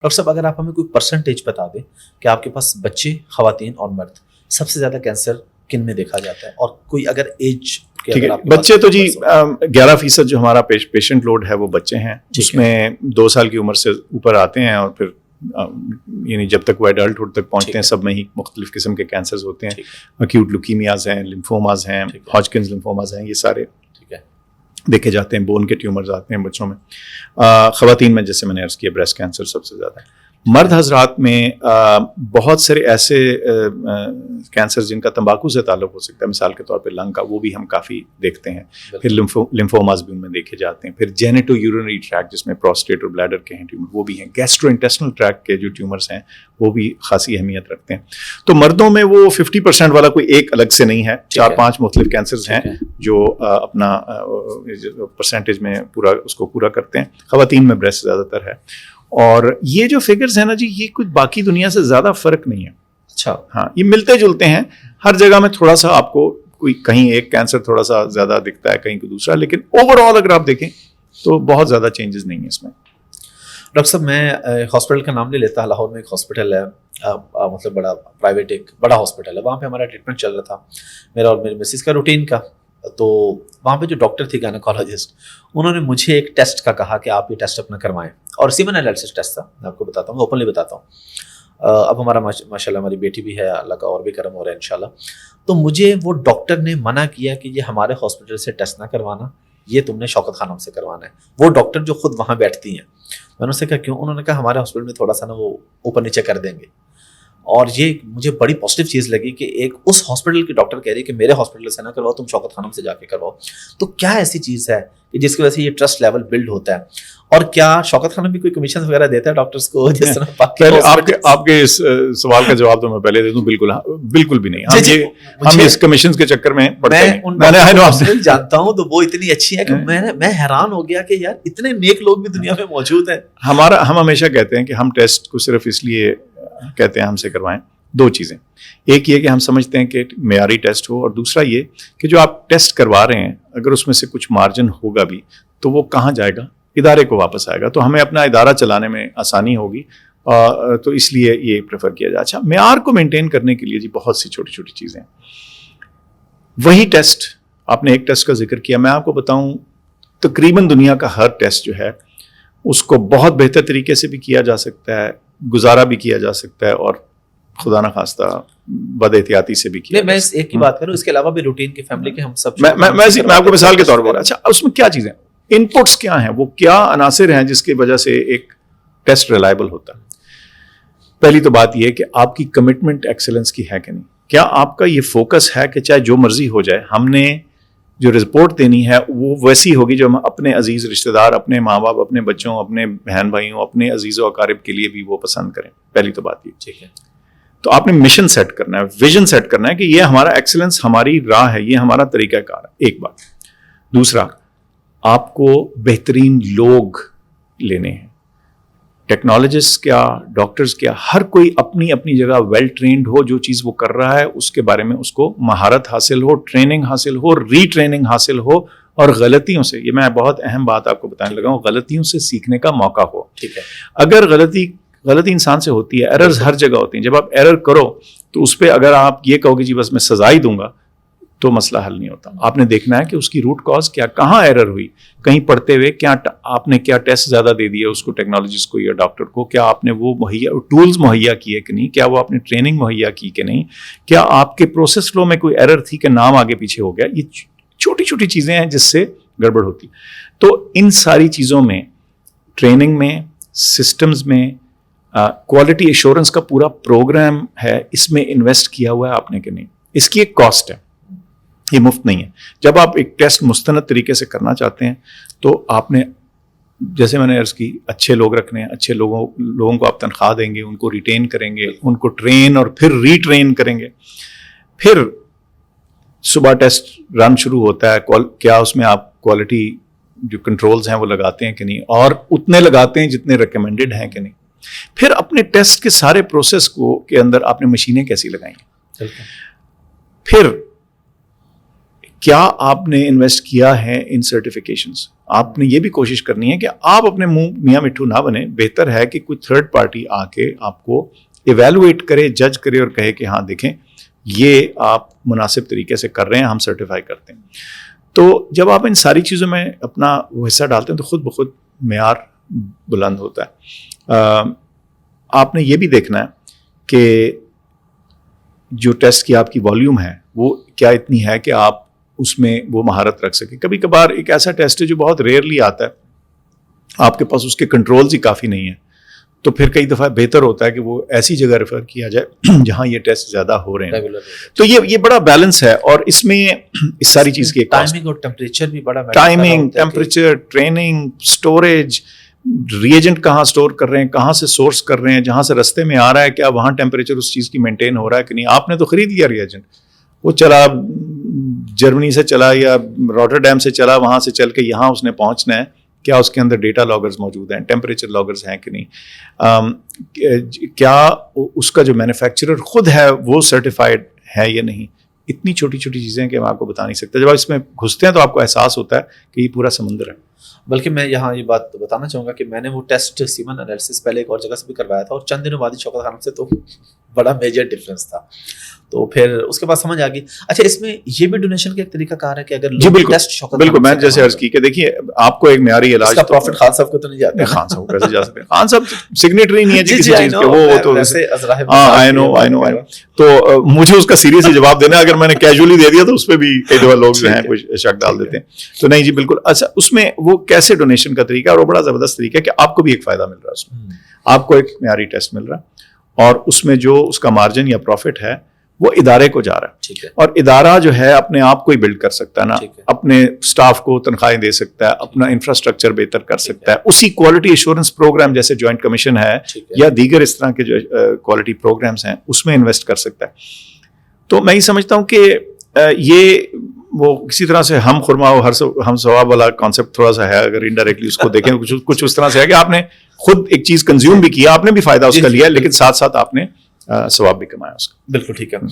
Doctor صاحب اگر آپ ہمیں کوئی پرسنٹیج بتا دیں کہ آپ کے پاس بچے، خواتین اور مرد سب سے زیادہ کینسر کن میں دیکھا جاتا ہے، اور کوئی اگر ایج ٹھیک ہے. بچے تو جی 11% جو ہمارا پیشنٹ لوڈ ہے وہ بچے ہیں. اس میں 2 سال کی عمر سے اوپر آتے ہیں اور پھر یعنی جب تک وہ ایڈلٹہڈ تک پہنچتے ہیں سب میں ہی مختلف قسم کے کینسرز ہوتے ہیں. اکیوٹ لیوکیمیاز ہیں، لمفوماز ہیں، ہاجکنز لمفوماز ہیں، یہ سارے دیکھے جاتے ہیں. بون کے ٹیومرز آتے ہیں بچوں میں. خواتین میں جیسے میں نے عرض کیا بریسٹ کینسر سب سے زیادہ ہے. مرد حضرات میں بہت سارے ایسے کینسر جن کا تمباکو سے تعلق ہو سکتا ہے، مثال کے طور پہ لنگ کا، وہ بھی ہم کافی دیکھتے ہیں. پھر لمفوماز بھی ان میں دیکھے جاتے ہیں. پھر جینیٹو یورینری ٹریکٹ جس میں پروسٹیٹ اور بلیڈر کے ہیں ٹیومر وہ بھی ہیں. گیسٹرو انٹیسٹنل ٹریکٹ کے جو ٹیومرز ہیں وہ بھی خاصی اہمیت رکھتے ہیں. تو مردوں میں وہ 50% والا کوئی ایک الگ سے نہیں ہے، 4-5 مختلف کینسرز ہیں جو اپنا پرسنٹیج میں پورا اس کو پورا کرتے ہیں. خواتین میں بریسٹ زیادہ تر ہے. اور یہ جو فگرز ہیں نا جی، یہ کچھ باقی دنیا سے زیادہ فرق نہیں ہے. اچھا ہاں، یہ ملتے جلتے ہیں. ہر جگہ میں تھوڑا سا آپ کو کوئی کہیں ایک کینسر تھوڑا سا زیادہ دکھتا ہے، کہیں کوئی دوسرا، لیکن اوور آل اگر آپ دیکھیں تو بہت زیادہ چینجز نہیں ہیں اس میں. ڈاکٹر صاحب میں ہاسپٹل کا نام نہیں لیتا، لاہور میں ایک ہاسپٹل ہے، مطلب بڑا پرائیویٹ ایک بڑا ہاسپٹل ہے. وہاں پہ ہمارا ٹریٹمنٹ چل رہا تھا میرا اور میری مسز کا روٹین کا. تو وہاں پہ جو ڈاکٹر تھی گائنیکالوجسٹ، انہوں نے مجھے ایک ٹیسٹ کا کہا کہ آپ یہ ٹیسٹ اپنا کروائیں، اور سیمن انالیسس ٹیسٹ تھا. میں آپ کو بتاتا ہوں، اوپنلی بتاتا ہوں. اب ہمارا ماشاء اللہ ہماری بیٹی بھی ہے، اللہ کا اور بھی کرم ہو رہا ہے انشاءاللہ. تو مجھے وہ ڈاکٹر نے منع کیا کہ یہ ہمارے ہاسپٹل سے ٹیسٹ نہ کروانا، یہ تم نے شوکت خانم سے کروانا ہے. وہ ڈاکٹر جو خود وہاں بیٹھتی ہیں. میں نے ان سے کہا کیوں؟ انہوں نے کہا ہمارے ہاسپٹل میں تھوڑا سا نا وہ اوپر نیچے کر دیں گے. اور یہ مجھے بڑی پازیٹیو چیز لگی کہ ایک اس ہاسپٹل کی ڈاکٹر کہہ رہی کہ میرے ہاسپٹل سے نہ کرواؤ، تم شوکت خانم سے جا کے کرواؤ. تو کیا ایسی چیز ہے کہ جس کی وجہ سے یہ ٹرسٹ لیول بلڈ ہوتا ہے؟ اور کیا شوکت خانم بھی کوئی کمیشن وغیرہ دیتا ہے ڈاکٹرز کو جس طرح؟ پہلے آپ کے اس سوال کا جواب تو میں پہلے دے دوں. بالکل بھی نہیں. ہم اس کمیشن کے چکر میں پڑتے ہیں. میں جانتا ہوں تو وہ اتنی اچھی ہے کہ میں حیران ہو گیا کہ یار اتنے نیک لوگ بھی دنیا میں موجود ہیں. ہم ہمیشہ کہتے ہیں کہ ہم ٹیسٹ کو صرف اس لیے کہتے ہیں ہم سے کروائیں. 2 چیزیں، ایک یہ کہ ہم سمجھتے ہیں کہ معیاری ٹیسٹ ہو، اور دوسرا یہ کہ جو آپ ٹیسٹ کروا رہے ہیں اگر اس میں سے کچھ مارجن ہوگا بھی تو وہ کہاں جائے گا؟ ادارے کو واپس آئے گا. تو ہمیں اپنا ادارہ چلانے میں آسانی ہوگی، تو اس لیے یہ پریفر کیا جائے. اچھا، معیار کو مینٹین کرنے کے لیے جی بہت سی چھوٹی چھوٹی چیزیں. وہی ٹیسٹ، آپ نے ایک ٹیسٹ کا ذکر کیا، میں آپ کو بتاؤں تقریباً دنیا کا ہر ٹیسٹ جو ہے اس کو بہت بہتر طریقے سے بھی کیا جا سکتا ہے، گزارا بھی کیا جا سکتا ہے، اور خدا نہ خواستہ بد احتیاطی سے بھی کیا. میں اس ایک کی بات کروں، اس کے علاوہ بھی روٹین کی فیملی کے ہم سب میں آپ کو مثال کے طور پر، اچھا اس میں کیا چیزیں، ان پٹس کیا ہیں، وہ کیا عناصر ہیں جس کی وجہ سے ایک ٹیسٹ ریلائبل ہوتا ہے. پہلی تو بات یہ ہے کہ آپ کی کمٹمنٹ ایکسلنس کی ہے کہ نہیں. کیا آپ کا یہ فوکس ہے کہ چاہے جو مرضی ہو جائے ہم نے جو رپورٹ دینی ہے وہ ویسی ہوگی جو ہم اپنے عزیز رشتہ دار، اپنے ماں باپ، اپنے بچوں، اپنے بہن بھائیوں، اپنے عزیز و اقارب کے لیے بھی وہ پسند کریں. پہلی تو بات یہ. ٹھیک ہے. تو آپ نے مشن سیٹ کرنا ہے، ویژن سیٹ کرنا ہے کہ یہ ہمارا ایکسلنس، ہماری راہ ہے، یہ ہمارا طریقہ کار ہے. ایک بات. دوسرا، آپ کو بہترین لوگ لینے ہیں. ٹیکنالوجسٹ کیا، ڈاکٹرز کیا، ہر کوئی اپنی اپنی جگہ ویل ٹرینڈ ہو. جو چیز وہ کر رہا ہے اس کے بارے میں اس کو مہارت حاصل ہو، ٹریننگ حاصل ہو، ری ٹریننگ حاصل ہو، اور غلطیوں سے، یہ میں بہت اہم بات آپ کو بتانے لگا ہوں، غلطیوں سے سیکھنے کا موقع ہو. ٹھیک ہے. اگر غلطی انسان سے ہوتی ہے، ایررز ہر جگہ ہوتی ہیں. جب آپ ایرر کرو تو اس پہ اگر آپ یہ کہو کہ جی بس میں سزا ہی دوں گا تو مسئلہ حل نہیں ہوتا. آپ نے دیکھنا ہے کہ اس کی روٹ کاز کیا، کہاں ایرر ہوئی. کہیں پڑھتے ہوئے کیا آپ نے کیا ٹیسٹ زیادہ دے دیا اس کو، ٹیکنالوجسٹ کو یا ڈاکٹر کو، کیا آپ نے وہ ٹولز مہیا کیے کہ نہیں، کیا وہ آپ نے ٹریننگ مہیا کی کہ نہیں، کیا آپ کے پروسیس فلو میں کوئی ایرر تھی کہ نام آگے پیچھے ہو گیا. یہ چھوٹی چھوٹی چیزیں ہیں جس سے گڑبڑ ہوتی. تو ان ساری چیزوں میں، ٹریننگ میں، سسٹمز میں، کوالٹی ایشورنس کا پورا پروگرام ہے، اس میں انویسٹ کیا ہوا ہے آپ نے کہ نہیں. اس کی ایک کاسٹ ہے، یہ مفت نہیں ہے. جب آپ ایک ٹیسٹ مستند طریقے سے کرنا چاہتے ہیں تو آپ نے، جیسے میں نے عرض کی، اچھے لوگ رکھنے ہیں. اچھے لوگوں کو آپ تنخواہ دیں گے، ان کو ریٹین کریں گے، ان کو ٹرین اور پھر ری ٹرین کریں گے. پھر صبح ٹیسٹ رن شروع ہوتا ہے، کیا اس میں آپ کوالٹی جو کنٹرولز ہیں وہ لگاتے ہیں کہ نہیں، اور اتنے لگاتے ہیں جتنے ریکمینڈڈ ہیں کہ نہیں. پھر اپنے ٹیسٹ کے سارے پروسیس کے اندر آپ نے مشینیں کیسی لگائیں گے. پھر کیا آپ نے انویسٹ کیا ہے ان سرٹیفکیشنز. آپ نے یہ بھی کوشش کرنی ہے کہ آپ اپنے منہ میاں مٹھو نہ بنے. بہتر ہے کہ کوئی تھرڈ پارٹی آ کے آپ کو ایویلویٹ کرے, جج کرے اور کہے کہ ہاں دیکھیں یہ آپ مناسب طریقے سے کر رہے ہیں, ہم سرٹیفائی کرتے ہیں. تو جب آپ ان ساری چیزوں میں اپنا وہ حصہ ڈالتے ہیں تو خود بخود معیار بلند ہوتا ہے. آپ نے یہ بھی دیکھنا ہے کہ جو ٹیسٹ کی آپ کی والیوم ہے وہ کیا اتنی ہے کہ آپ اس میں وہ مہارت رکھ سکیں. کبھی کبھار ایک ایسا ٹیسٹ ہے جو بہت ریئرلی آتا ہے, آپ کے پاس اس کے کنٹرولز ہی کافی نہیں ہیں, تو پھر کئی دفعہ بہتر ہوتا ہے کہ وہ ایسی جگہ ریفر کیا جائے جہاں یہ ٹیسٹ زیادہ ہو رہے ہیں. تو یہ بڑا بیلنس ہے, اور اس میں اس ساری چیز کی ٹائمنگ اور ٹیمپریچر بھی بڑا ٹائمنگ, ٹیمپریچر, ٹریننگ, اسٹوریج, ری ایجنٹ کہاں اسٹور کر رہے ہیں, کہاں سے سورس کر رہے ہیں, جہاں سے رستے میں آ رہا ہے کیا وہاں ٹیمپریچر اس چیز کی مینٹین ہو رہا ہے کہ نہیں. آپ نے تو خرید لیا ری ایجنٹ, وہ چلا جرمنی سے چلا یا روٹرڈیم سے چلا, وہاں سے چل کے یہاں اس نے پہنچنا ہے, کیا اس کے اندر ڈیٹا لاگرز موجود ہیں, ٹیمپریچر لاگرز ہیں کہ نہیں, کیا اس کا جو مینوفیکچرر خود ہے وہ سرٹیفائڈ ہے یا نہیں. اتنی چھوٹی چھوٹی چیزیں کہ میں آپ کو بتا نہیں سکتا. جب آپ اس میں گھستے ہیں تو آپ کو احساس ہوتا ہے کہ یہ پورا سمندر ہے. بلکہ میں یہاں یہ بات بتانا چاہوں گا کہ میں نے وہ ٹیسٹ سیمن انالیسس پہلے ایک اور جگہ سے بھی کروایا تھا, اور چند دنوں بعد شوکت خانم سے تو بڑا میجر ڈفرینس تھا. تو پھر اس کے بعد سمجھ آ گئی. اچھا اس میں یہ بھی ڈونیشن کا ایک طریقہ کار ہے کہ اگر جی بالکل میں جیسے عرض کی کہ دیکھیے آپ کو ایک معیاری علاج کا پروفٹ خان صاحب کو تو نہیں جاتا. خان صاحب کیسے جا سکتے ہیں, خان صاحب سگنیٹری نہیں ہے جی کسی چیز کے, وہ تو آئی نو. تو مجھے اس کا سیریسلی جواب دینا, اگر میں نے کیجولی دے دیا تو اس پہ بھی کئی دفعہ لوگ جو ہیں کچھ شک ڈال دیتے ہیں. تو نہیں جی بالکل. اچھا اس میں وہ کیسے ڈونیشن کا طریقہ, اور وہ بڑا زبردست طریقہ ہے کہ آپ کو بھی ایک فائدہ مل رہا ہے اس میں, آپ کو ایک معیاری ٹیسٹ مل رہا ہے, اور اس میں جو اس کا مارجن یا پروفٹ ہے وہ ادارے کو جا رہا ہے. اور ادارہ جو ہے اپنے آپ کو ہی بلڈ کر سکتا ہے نا, اپنے سٹاف کو تنخواہیں دے سکتا ہے, اپنا انفراسٹرکچر بہتر کر سکتا ہے, اسی کوالٹی ایشورنس پروگرام جیسے جوائنٹ کمیشن ہے یا دیگر اس طرح کے جو کوالٹی پروگرامز ہیں اس میں انویسٹ کر سکتا ہے. تو میں یہ سمجھتا ہوں کہ یہ وہ کسی طرح سے ہم خرما ہم ثواب والا کانسیپٹ تھوڑا سا ہے, اگر انڈائریکٹلی اس کو دیکھیں کچھ اس طرح سے ہے کہ آپ نے خود ایک چیز کنزیوم بھی کیا, آپ نے بھی فائدہ اس کا لیا, لیکن ساتھ ساتھ آپ نے ثواب بھی کمایا اس کا. بالکل ٹھیک ہے.